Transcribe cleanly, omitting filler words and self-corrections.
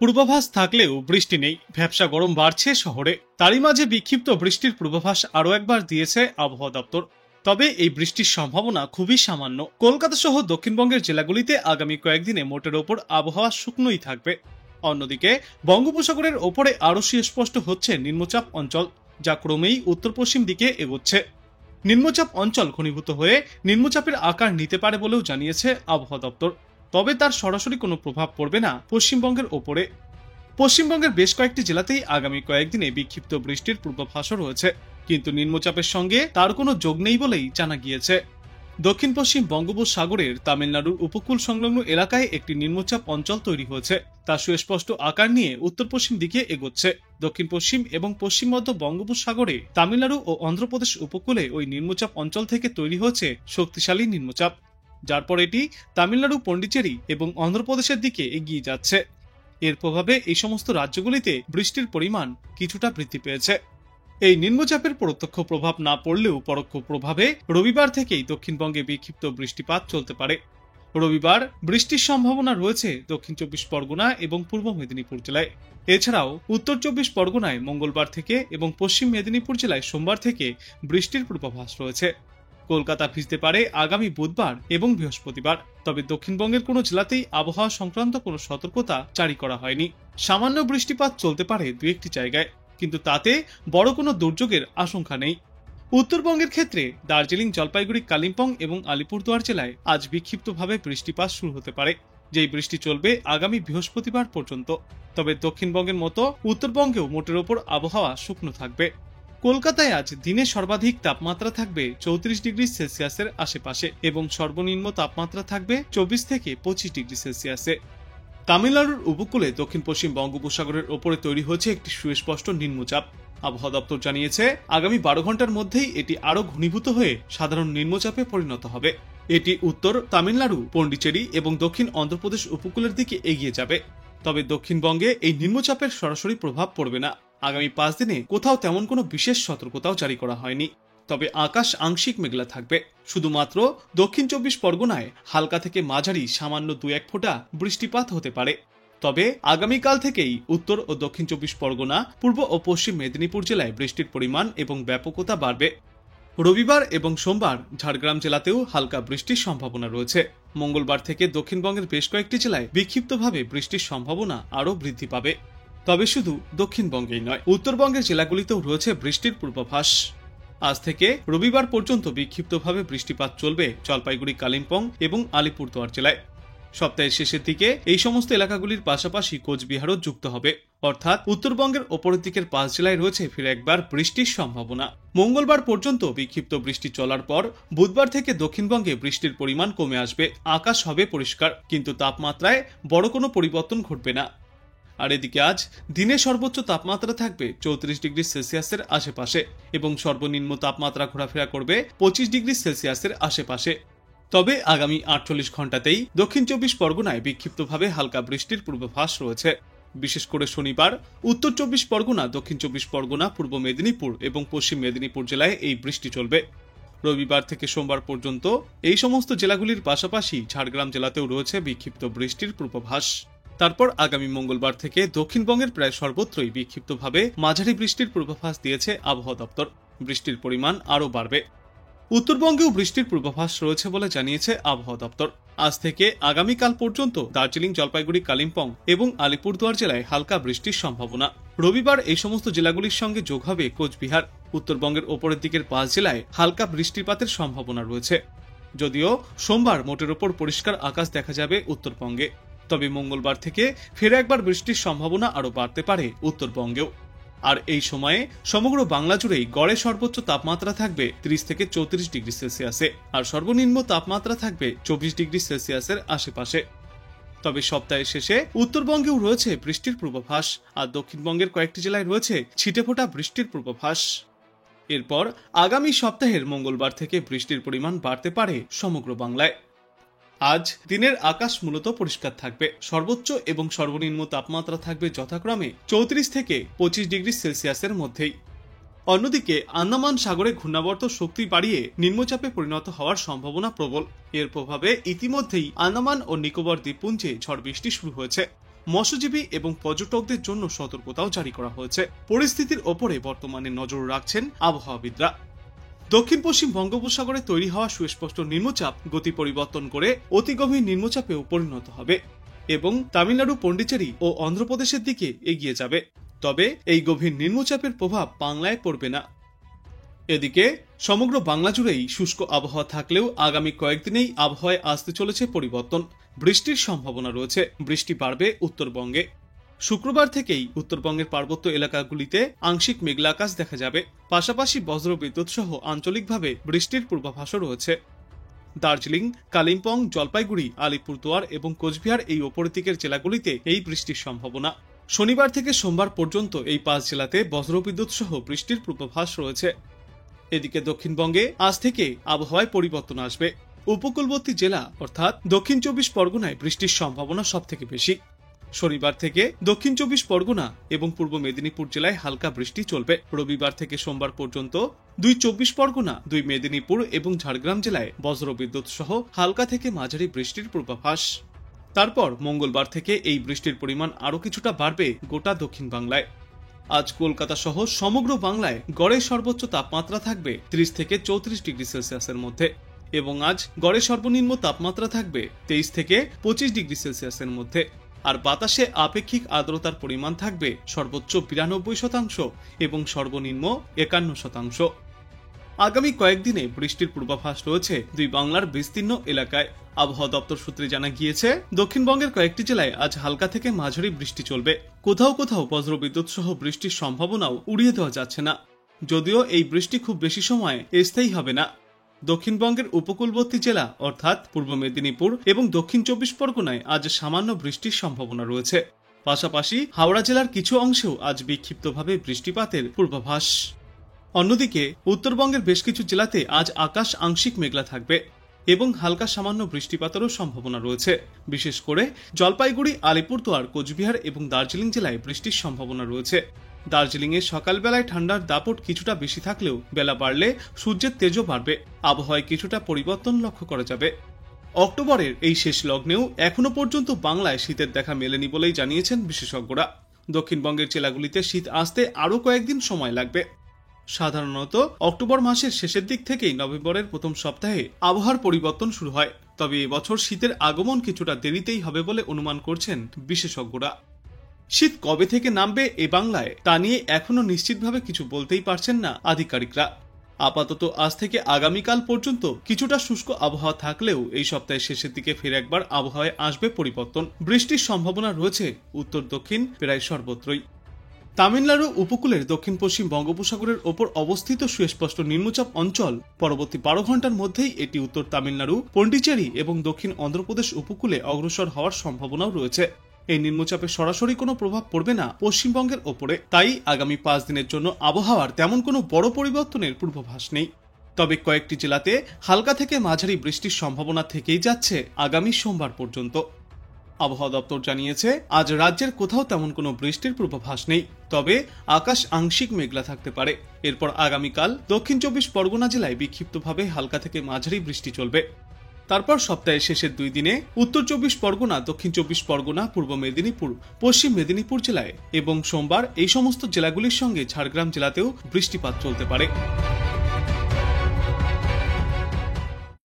পূর্বাভাস থাকলেও বৃষ্টি নেই, ভ্যাপসা গরম বাড়ছে শহরে। তারই মাঝে বিক্ষিপ্ত বৃষ্টির পূর্বাভাস আরও একবার দিয়েছে আবহাওয়া দপ্তর। তবে এই বৃষ্টির সম্ভাবনা খুবই সামান্য। কলকাতা সহ দক্ষিণবঙ্গের জেলাগুলিতে আগামী কয়েকদিনে মোটের ওপর আবহাওয়া শুকনোই থাকবে। অন্যদিকে বঙ্গোপসাগরের ওপরে আরও সুস্পষ্ট হচ্ছে নিম্নচাপ অঞ্চল, যা ক্রমেই উত্তর পশ্চিম দিকে এগোচ্ছে। নিম্নচাপ অঞ্চল ঘনীভূত হয়ে নিম্নচাপের আকার নিতে পারে বলেও জানিয়েছে আবহাওয়া দপ্তর। তবে তার সরাসরি কোনো প্রভাব পড়বে না পশ্চিমবঙ্গের ওপরে। পশ্চিমবঙ্গের বেশ কয়েকটি জেলাতেই আগামী কয়েকদিনে বিক্ষিপ্ত বৃষ্টির পূর্বাভাসও রয়েছে, কিন্তু নিম্নচাপের সঙ্গে তার কোনো যোগ নেই বলেই জানা গিয়েছে। দক্ষিণ পশ্চিম বঙ্গোপসাগরের তামিলনাড়ুর উপকূল সংলগ্ন এলাকায় একটি নিম্নচাপ অঞ্চল তৈরি হয়েছে। তা সুস্পষ্ট আকার নিয়ে উত্তর পশ্চিম দিকে এগোচ্ছে। দক্ষিণ পশ্চিম এবং পশ্চিম মধ্য বঙ্গোপসাগরে তামিলনাড়ু ও অন্ধ্রপ্রদেশ উপকূলে ওই নিম্নচাপ অঞ্চল থেকে তৈরি হয়েছে শক্তিশালী নিম্নচাপ, যার পর এটি তামিলনাড়ু, পন্ডিচেরি এবং অন্ধ্রপ্রদেশের দিকে এগিয়ে যাচ্ছে। এর প্রভাবে এই সমস্ত রাজ্যগুলিতে বৃষ্টির পরিমাণ কিছুটা বৃদ্ধি পেয়েছে। এই নিম্নচাপের প্রত্যক্ষ প্রভাব না পড়লেও পরোক্ষ প্রভাবে রবিবার থেকেই দক্ষিণবঙ্গে বিক্ষিপ্ত বৃষ্টিপাত চলতে পারে। রবিবার বৃষ্টির সম্ভাবনা রয়েছে দক্ষিণ চব্বিশ পরগনা এবং পূর্ব মেদিনীপুর জেলায়। এছাড়াও উত্তর চব্বিশ পরগনায় মঙ্গলবার থেকে এবং পশ্চিম মেদিনীপুর জেলায় সোমবার থেকে বৃষ্টির পূর্বাভাস রয়েছে। কলকাতা ভিজতে পারে আগামী বুধবার এবং বৃহস্পতিবার। তবে দক্ষিণবঙ্গের কোনো জেলাতেই আবহাওয়া সংক্রান্ত কোনো সতর্কতা জারি করা হয়নি। সামান্য বৃষ্টিপাত চলতে পারে দু একটি জায়গায়, কিন্তু তাতে বড় কোনো দুর্যোগের আশঙ্কা নেই। উত্তরবঙ্গের ক্ষেত্রে দার্জিলিং, জলপাইগুড়ি, কালিম্পং এবং আলিপুরদুয়ার জেলায় আজ বিক্ষিপ্তভাবে বৃষ্টিপাত শুরু হতে পারে, যেই বৃষ্টি চলবে আগামী বৃহস্পতিবার পর্যন্ত। তবে দক্ষিণবঙ্গের মতো উত্তরবঙ্গেও মোটের ওপর আবহাওয়া শুকনো থাকবে। কলকাতায় আজ দিনে সর্বাধিক তাপমাত্রা থাকবে 34 ডিগ্রি সেলসিয়াসের আশেপাশে এবং সর্বনিম্ন তাপমাত্রা থাকবে 24 থেকে 25 ডিগ্রি সেলসিয়াসে। তামিলনাড়ুর উপকূলে দক্ষিণ পশ্চিম বঙ্গোপসাগরের ওপরে তৈরি হয়েছে একটি সুস্পষ্ট নিম্নচাপ। আবহাওয়া দপ্তর জানিয়েছে আগামী 12 ঘন্টার মধ্যেই এটি আরও ঘনীভূত হয়ে সাধারণ নিম্নচাপে পরিণত হবে। এটি উত্তর তামিলনাড়ু, পন্ডিচেরি এবং দক্ষিণ অন্ধ্রপ্রদেশ উপকূলের দিকে এগিয়ে যাবে। তবে দক্ষিণবঙ্গে এই নিম্নচাপের সরাসরি প্রভাব পড়বে না। আগামী 5 দিনে কোথাও তেমন কোনো বিশেষ সতর্কতাও জারি করা হয়নি। তবে আকাশ আংশিক মেঘলা থাকবে। শুধুমাত্র দক্ষিণ চব্বিশ পরগনায় হালকা থেকে মাঝারি সামান্য 2-1 ফোঁটা বৃষ্টিপাত হতে পারে। তবে আগামীকাল থেকেই উত্তর ও দক্ষিণ চব্বিশ পরগনা, পূর্ব ও পশ্চিম মেদিনীপুর জেলায় বৃষ্টির পরিমাণ এবং ব্যাপকতা বাড়বে। রবিবার এবং সোমবার ঝাড়গ্রাম জেলাতেও হালকা বৃষ্টির সম্ভাবনা রয়েছে। মঙ্গলবার থেকে দক্ষিণবঙ্গের বেশ কয়েকটি জেলায় বিক্ষিপ্তভাবে বৃষ্টির সম্ভাবনা আরও বৃদ্ধি পাবে। তবে শুধু দক্ষিণবঙ্গেই নয়, উত্তরবঙ্গের জেলাগুলিতেও রয়েছে বৃষ্টির পূর্বাভাস। আজ থেকে রবিবার পর্যন্ত বিক্ষিপ্তভাবে বৃষ্টিপাত চলবে জলপাইগুড়ি, কালিম্পং এবং আলিপুরদুয়ার জেলায়। সপ্তাহের শেষের দিকে এই সমস্ত এলাকাগুলির পাশাপাশি কোচবিহারও যুক্ত হবে। অর্থাৎ উত্তরবঙ্গের ওপরের দিকের 5 জেলায় রয়েছে ফিরে একবার বৃষ্টির সম্ভাবনা। মঙ্গলবার পর্যন্ত বিক্ষিপ্ত বৃষ্টি চলার পর বুধবার থেকে দক্ষিণবঙ্গে বৃষ্টির পরিমাণ কমে আসবে। আকাশ হবে পরিষ্কার, কিন্তু তাপমাত্রায় বড় কোনো পরিবর্তন ঘটবে না। আর এদিকে আজ দিনে সর্বোচ্চ তাপমাত্রা থাকবে 34 ডিগ্রি সেলসিয়াসের আশেপাশে এবং সর্বনিম্ন তাপমাত্রা ঘোরাফেরা করবে 25 ডিগ্রি সেলসিয়াসের আশেপাশে। তবে আগামী 48 ঘন্টাতেই দক্ষিণ চব্বিশ পরগনায় বিক্ষিপ্তভাবে হালকা বৃষ্টির পূর্বাভাস রয়েছে। বিশেষ করে শনিবার উত্তর চব্বিশ পরগনা, দক্ষিণ চব্বিশ পরগনা, পূর্ব মেদিনীপুর এবং পশ্চিম মেদিনীপুর জেলায় এই বৃষ্টি চলবে। রবিবার থেকে সোমবার পর্যন্ত এই সমস্ত জেলাগুলির পাশাপাশি ঝাড়গ্রাম জেলাতেও রয়েছে বিক্ষিপ্ত বৃষ্টির পূর্বাভাস। তারপর আগামী মঙ্গলবার থেকে দক্ষিণবঙ্গের প্রায় সর্বত্রই বিক্ষিপ্তভাবে মাঝারি বৃষ্টির পূর্বাভাস দিয়েছে আবহাওয়া দপ্তর। বৃষ্টির পরিমাণ আরও বাড়বে। উত্তরবঙ্গেও বৃষ্টির পূর্বাভাস রয়েছে বলে জানিয়েছে আবহাওয়া দপ্তর। আজ থেকে আগামীকাল পর্যন্ত দার্জিলিং, জলপাইগুড়ি, কালিম্পং এবং আলিপুরদুয়ার জেলায় হালকা বৃষ্টির সম্ভাবনা। রবিবার এই সমস্ত জেলাগুলির সঙ্গে যোগ হবে কোচবিহার। উত্তরবঙ্গের ওপরের দিকের 5 জেলায় হালকা বৃষ্টিপাতের সম্ভাবনা রয়েছে। যদিও সোমবার মোটের ওপর পরিষ্কার আকাশ দেখা যাবে উত্তরবঙ্গে। তবে মঙ্গলবার থেকে ফের একবার বৃষ্টির সম্ভাবনা আরও বাড়তে পারে উত্তরবঙ্গেও। আর এই সময়ে সমগ্র বাংলা জুড়েই গড়ে সর্বোচ্চ তাপমাত্রা থাকবে 30 থেকে 34 ডিগ্রি সেলসিয়াসে আর সর্বনিম্ন তাপমাত্রা থাকবে 24 ডিগ্রি সেলসিয়াসের আশেপাশে। তবে সপ্তাহের শেষে উত্তরবঙ্গেও রয়েছে বৃষ্টির পূর্বাভাস আর দক্ষিণবঙ্গের কয়েকটি জেলায় রয়েছে ছিটেফোঁটা বৃষ্টির পূর্বাভাস। এরপর আগামী সপ্তাহের মঙ্গলবার থেকে বৃষ্টির পরিমাণ বাড়তে পারে সমগ্র বাংলায়। আজ দিনের আকাশ মূলত পরিষ্কার থাকবে। সর্বোচ্চ এবং সর্বনিম্ন তাপমাত্রা থাকবে যথাক্রমে 34 থেকে 25 ডিগ্রি সেলসিয়াসের মধ্যেই। অন্যদিকে আন্দামান সাগরে ঘূর্ণাবর্ত শক্তি বাড়িয়ে নিম্নচাপে পরিণত হওয়ার সম্ভাবনা প্রবল। এর প্রভাবে ইতিমধ্যেই আন্দামান ও নিকোবর দ্বীপপুঞ্জে ঝড় বৃষ্টি শুরু হয়েছে। মৎস্যজীবী এবং পর্যটকদের জন্য সতর্কতাও জারি করা হয়েছে। পরিস্থিতির ওপরে বর্তমানে নজর রাখছেন আবহাওয়াবিদরা। দক্ষিণ পশ্চিম বঙ্গোপসাগরে তৈরি হওয়া সুস্পষ্ট নিম্নচাপ গতি পরিবর্তন করে অতি গভীর নিম্নচাপেও পরিণত হবে এবং তামিলনাড়ু, পন্ডিচেরি ও অন্ধ্রপ্রদেশের দিকে এগিয়ে যাবে। তবে এই গভীর নিম্নচাপের প্রভাব বাংলায় পড়বে না। এদিকে সমগ্র বাংলা জুড়েই শুষ্ক আবহাওয়া থাকলেও আগামী কয়েকদিনেই আবহাওয়ায় আসতে চলেছে পরিবর্তন। বৃষ্টির সম্ভাবনা রয়েছে। বৃষ্টি বাড়বে উত্তরবঙ্গে। শুক্রবার থেকেই উত্তরবঙ্গের পার্বত্য এলাকাগুলিতে আংশিক মেঘলা আকাশ দেখা যাবে। পাশাপাশি বজ্রবিদ্যুৎ সহ আঞ্চলিকভাবে বৃষ্টির পূর্বাভাসও রয়েছে। দার্জিলিং, কালিম্পং, জলপাইগুড়ি, আলিপুরদুয়ার এবং কোচবিহার এই ওপরের দিকের জেলাগুলিতে এই বৃষ্টির সম্ভাবনা। শনিবার থেকে সোমবার পর্যন্ত এই 5 জেলাতে বজ্রবিদ্যুৎ সহ বৃষ্টির পূর্বাভাস রয়েছে। এদিকে দক্ষিণবঙ্গে আজ থেকে আবহাওয়ায় পরিবর্তন আসবে। উপকূলবর্তী জেলা অর্থাৎ দক্ষিণ 24 পরগনায় বৃষ্টির সম্ভাবনা সবথেকে বেশি। শনিবার থেকে দক্ষিণ 24 পরগনা এবং পূর্ব মেদিনীপুর জেলায় হালকা বৃষ্টি চলবে। রবিবার থেকে সোমবার পর্যন্ত 2 24 পরগনা, 2 মেদিনীপুর এবং ঝাড়গ্রাম জেলায় বজ্রবিদ্যুৎ সহ হালকা থেকে মাঝারি বৃষ্টির পূর্বাভাস। তারপর মঙ্গলবার থেকে এই বৃষ্টির পরিমাণ আরও কিছুটা বাড়বে গোটা দক্ষিণ বাংলায়। আজ কলকাতা সহ সমগ্র বাংলায় গড়ের সর্বোচ্চ তাপমাত্রা থাকবে 30 থেকে 34 ডিগ্রি সেলসিয়াসের মধ্যে এবং আজ গড়ের সর্বনিম্ন তাপমাত্রা থাকবে 23 থেকে 25 ডিগ্রি সেলসিয়াসের মধ্যে। আর বাতাসে আপেক্ষিক আর্দ্রতার পরিমাণ থাকবে সর্বোচ্চ 92% এবং সর্বনিম্ন 51%। আগামী কয়েকদিনে বৃষ্টির পূর্বাভাস রয়েছে 2 বাংলার বিস্তীর্ণ এলাকায়। আবহাওয়া দপ্তর সূত্রে জানা গিয়েছে, দক্ষিণবঙ্গের কয়েকটি জেলায় আজ হালকা থেকে মাঝারি বৃষ্টি চলবে। কোথাও কোথাও বজ্রবিদ্যুৎ সহ বৃষ্টির সম্ভাবনাও উড়িয়ে দেওয়া যাচ্ছে না, যদিও এই বৃষ্টি খুব বেশি সময় স্থায়ী হবে না। দক্ষিণবঙ্গের উপকূলবর্তী জেলা অর্থাৎ পূর্ব মেদিনীপুর এবং দক্ষিণ 24 পরগনায় আজ সামান্য বৃষ্টির সম্ভাবনা রয়েছে। পাশাপাশি হাওড়া জেলার কিছু অংশেও আজ বিক্ষিপ্তভাবে বৃষ্টিপাতের পূর্বাভাস। অন্যদিকে উত্তরবঙ্গের বেশ কিছু জেলাতে আজ আকাশ আংশিক মেঘলা থাকবে এবং হালকা সামান্য বৃষ্টিপাতেরও সম্ভাবনা রয়েছে। বিশেষ করে জলপাইগুড়ি, আলিপুরদুয়ার, কোচবিহার এবং দার্জিলিং জেলায় বৃষ্টির সম্ভাবনা রয়েছে। দার্জিলিংয়ে সকালবেলায় ঠান্ডার দাপট কিছুটা বেশি থাকলেও বেলা বাড়লে সূর্যের তেজও বাড়বে। আবহাওয়ায় কিছুটা পরিবর্তন লক্ষ্য করা যাবে। অক্টোবরের এই শেষ লগ্নেও এখনো পর্যন্ত বাংলায় শীতের দেখা মেলেনি বলেই জানিয়েছেন বিশেষজ্ঞরা। দক্ষিণবঙ্গের জেলাগুলিতে শীত আসতে আরও কয়েকদিন সময় লাগবে। সাধারণত অক্টোবর মাসের শেষের দিক থেকেই নভেম্বরের প্রথম সপ্তাহে আবহাওয়ার পরিবর্তন শুরু হয়। তবে এবছর শীতের আগমন কিছুটা দেরিতেই হবে বলে অনুমান করছেন বিশেষজ্ঞরা। শীত কবে থেকে নামবে এ বাংলায় তা নিয়ে এখনো নিশ্চিতভাবে কিছু বলতেই পারছেন না আধিকারিকরা। আপাতত আজ থেকে আগামীকাল পর্যন্ত কিছুটা শুষ্ক আবহাওয়া থাকলেও এই সপ্তাহের শেষের দিকে ফের একবার আবহাওয়ায় আসবে পরিবর্তন। বৃষ্টির সম্ভাবনা রয়েছে উত্তর দক্ষিণ প্রায় সর্বত্রই। তামিলনাড়ু উপকূলের দক্ষিণ পশ্চিম বঙ্গোপসাগরের ওপর অবস্থিত সুস্পষ্ট নিম্নচাপ অঞ্চল পরবর্তী 12 ঘন্টার মধ্যেই এটি উত্তর তামিলনাড়ু, পন্ডিচেরি এবং দক্ষিণ অন্ধ্রপ্রদেশ উপকূলে অগ্রসর হওয়ার সম্ভাবনাও রয়েছে। এই নিম্নচাপের সরাসরি কোনো প্রভাব পড়বে না পশ্চিমবঙ্গের ওপরে। তাই আগামী 5 দিনের জন্য আবহাওয়ার তেমন কোনো বড় পরিবর্তনের পূর্বাভাস নেই। তবে কয়েকটি জেলাতে হালকা থেকে মাঝারি বৃষ্টির সম্ভাবনা থেকেই যাচ্ছে আগামী সোমবার পর্যন্ত। আবহাওয়া দপ্তর জানিয়েছে, আজ রাজ্যের কোথাও তেমন কোনো বৃষ্টির পূর্বাভাস নেই, তবে আকাশ আংশিক মেঘলা থাকতে পারে। এরপর আগামীকাল দক্ষিণ 24 পরগনা জেলায় বিক্ষিপ্তভাবে হালকা থেকে মাঝারি বৃষ্টি চলবে। তারপর সপ্তাহের শেষের 2 দিনে উত্তর 24 পরগনা, দক্ষিণ 24 পরগনা, পূর্ব মেদিনীপুর, পশ্চিম মেদিনীপুর জেলায় এবং সোমবার এই সমস্ত জেলাগুলির সঙ্গে ঝাড়গ্রাম জেলাতেও বৃষ্টিপাত চলতে পারে।